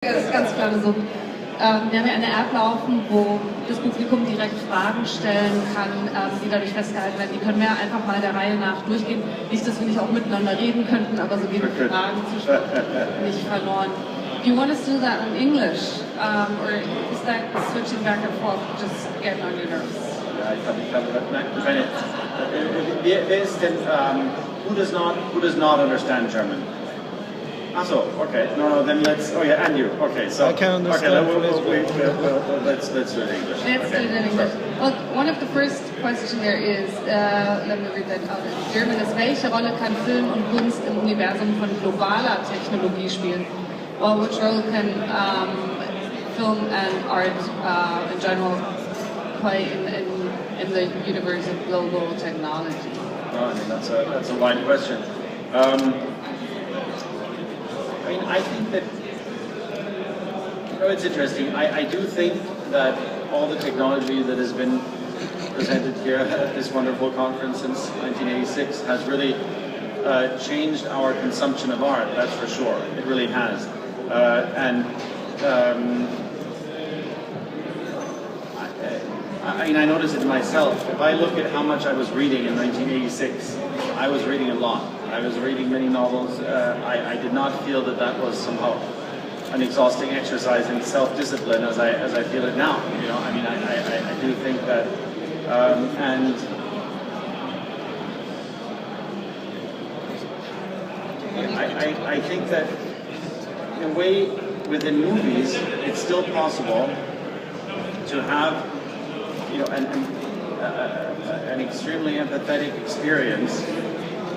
Das ist ganz klar so. Wir haben ja eine App laufen, wo das Publikum direkt Fragen stellen kann, die dadurch festgehalten werden. Die können wir einfach mal der Reihe nach durchgehen. Nicht, dass wir nicht auch miteinander reden könnten, aber so gehen die Fragen nicht verloren. Do you want us to do that in English? Or is that switching back and forth just getting on your nerves? Ja, ich habe wer ist denn, who does not understand German? Ah, so, okay. No, then let's. Oh yeah, and you. Okay, so. I can understand. Okay, let's do it in English. Let's do it in English. Well, one of the first questions there is, let me read that out in German, is, welche Rolle kann Film und Kunst im Universum von globaler Technologie spielen? Or which role can film and art in general play in the universe of global technology? Oh, I mean, that's a wide question. I mean, I think that, it's interesting. I do think that all the technology that has been presented here at this wonderful conference since 1986 has really changed our consumption of art, that's for sure. It really has. I mean, I notice it myself. If I look at how much I was reading in 1986, I was reading a lot. I was reading many novels. I did not feel that that was somehow an exhausting exercise in self-discipline as I feel it now. You know, I mean, I do think that, and I think that in a way within movies, it's still possible to have, you know, an extremely empathetic experience,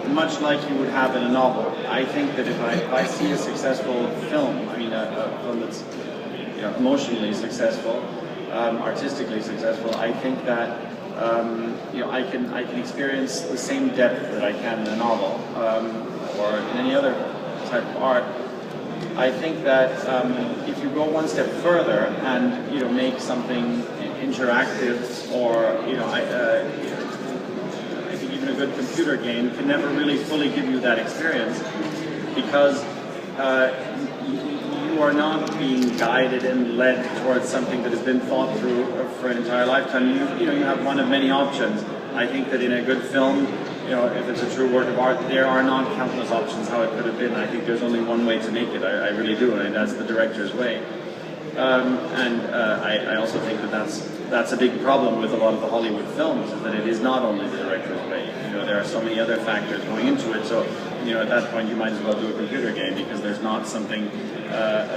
much like you would have in a novel. I think that if I see a successful film, I mean a film that's, you know, emotionally successful, artistically successful, I think that you know, I can experience the same depth that I can in a novel or in any other type of art. I think that if you go one step further and, you know, make something interactive, or, you know, I think even a good computer game can never really fully give you that experience, because you are not being guided and led towards something that has been thought through for an entire lifetime. You know, you have one of many options. I think that in a good film, you know, if it's a true work of art, there are not countless options how it could have been. I think there's only one way to make it. I really do, and that's the director's way. I also think that that's a big problem with a lot of the Hollywood films, is that it is not only the director's way. You know, there are so many other factors going into it. So, you know, at that point, you might as well do a computer game, because there's not something,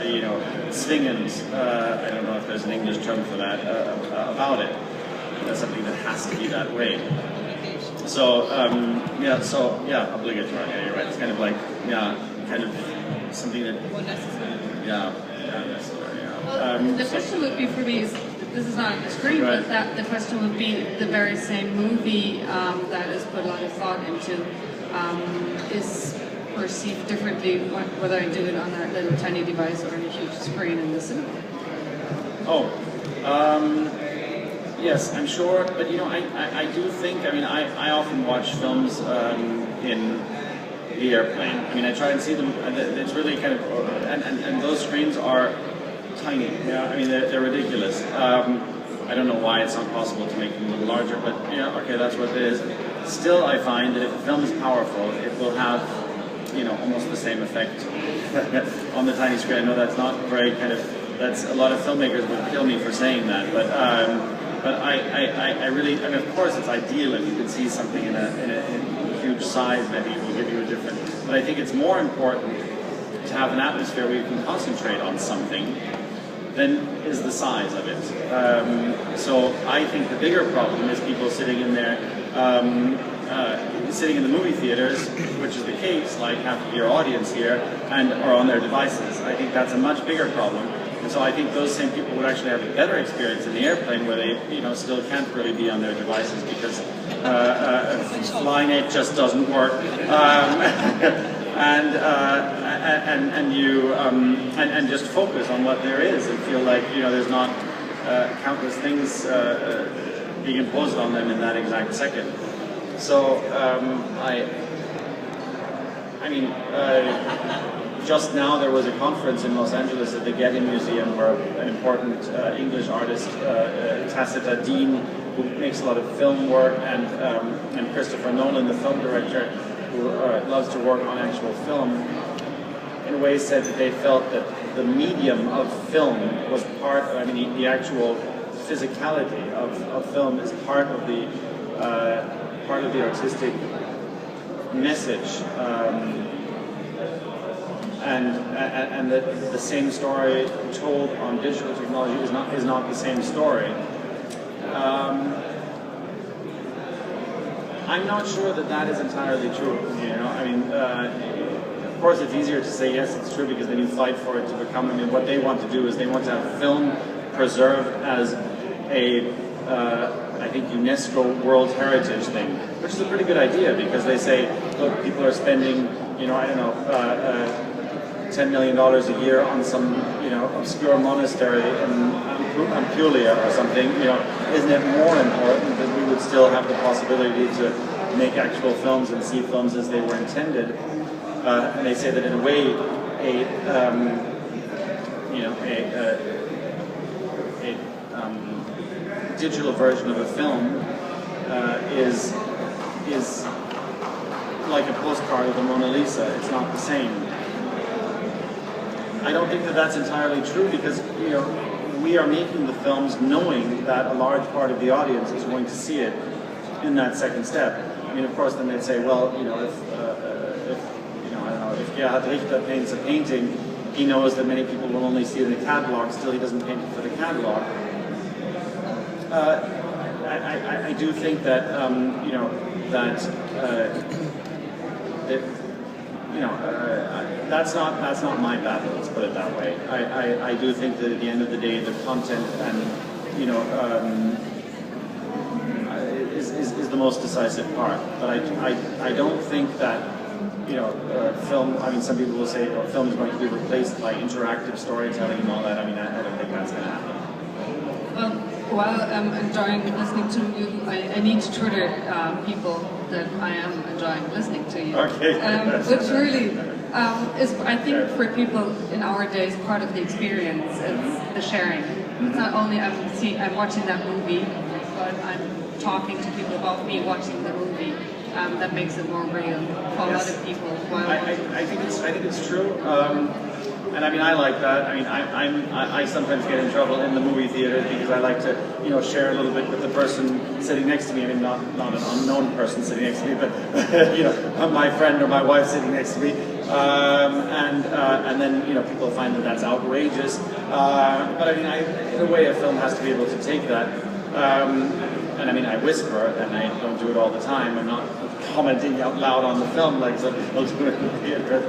you know, zwingend. I don't know if there's an English term for that about it. That's something that has to be that way. So yeah, obligatory. Yeah, you're right. It's kind of like, yeah, kind of something that, yeah, necessary. Yeah. Well, the question would be for me is, this is not on the screen, right, but that the question would be, the very same movie that is put a lot of thought into is perceived differently whether I do it on a little tiny device or on a huge screen in the cinema. Oh. Yes, I'm sure, but you know, I do think, I mean, I often watch films in the airplane. I mean, I try and see them, and it's really kind of, and those screens are tiny. Yeah, I mean, they're ridiculous. I don't know why it's not possible to make them a little larger, but yeah, okay, that's what it is. Still, I find that if a film is powerful, it will have, you know, almost the same effect on the tiny screen. I know that's not very kind of, that's, a lot of filmmakers would kill me for saying that, but I really, I mean, of course it's ideal if you can see something in a huge size, maybe it will give you a different, but I think it's more important to have an atmosphere where you can concentrate on something than is the size of it. So I think the bigger problem is people sitting in there, sitting in the movie theaters, which is the case, like half of your audience here, and are on their devices. I think that's a much bigger problem. And so I think those same people would actually have a better experience in the airplane, where they, you know, still can't really be on their devices because Line-8 just doesn't work, and just focus on what there is and feel like, you know, there's not countless things being imposed on them in that exact second. So I mean. just now there was a conference in Los Angeles at the Getty Museum where an important English artist, Tacita Dean, who makes a lot of film work, and Christopher Nolan, the film director, who loves to work on actual film, in a way said that they felt that the medium of film was part of, I mean, the actual physicality of film is part of the artistic message, and that the same story told on digital technology is not the same story. I'm not sure that is entirely true. You know, I mean, of course, it's easier to say yes, it's true, because then you fight for it to become. I mean, what they want to do is they want to have film preserved as a, I think, UNESCO World Heritage thing, which is a pretty good idea, because they say, look, people are spending, you know, I don't know, $10 million a year on some, you know, obscure monastery in Apulia or something. You know, isn't it more important that we would still have the possibility to make actual films and see films as they were intended? And they say that in a way, a digital version of a film is like a postcard of the Mona Lisa. It's not the same. I don't think that that's entirely true, because, you know, we are making the films knowing that a large part of the audience is going to see it in that second step. I mean, of course, then they'd say, well, you know, if you know, I don't know, if Gerhard Richter paints a painting, he knows that many people will only see it in the catalog. Still, he doesn't paint it for the catalog. I do think that you know, that you know, that's not my battle. Let's put it that way. I do think that at the end of the day, the content and, you know, is the most decisive part. But I don't think that, you know, film. I mean, some people will say, oh, film is going to be replaced by interactive storytelling and all that. I mean, I don't think that's going to happen. While I'm enjoying listening to you, I need to Twitter people that I am enjoying listening to you. Okay. Which really is, I think, for people in our days, part of the experience. It's the sharing. It's not only I'm watching that movie, but I'm talking to people about me watching the movie. That makes it more real for a lot of people. I think it's true. And I mean, I like that. I mean, I sometimes get in trouble in the movie theater because I like to, you know, share a little bit with the person sitting next to me. I mean, not an unknown person sitting next to me, but you know, my friend or my wife sitting next to me. And then, you know, people find that that's outrageous. But I mean, in a way, a film has to be able to take that. And I mean, I whisper, and I don't do it all the time. I'm not commenting out loud on the film like some people do in the theater.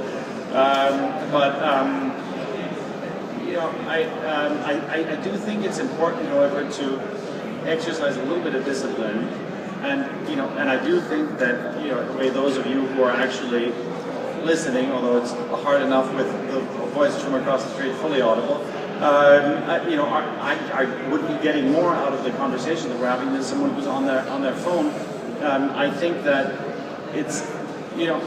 You know, I do think it's important, however, to exercise a little bit of discipline, and, you know, and I do think that, you know, the way those of you who are actually listening, although it's hard enough with the voice from across the street fully audible, you know, I would be getting more out of the conversation that we're having than someone who's on their phone. I think that it's, you know,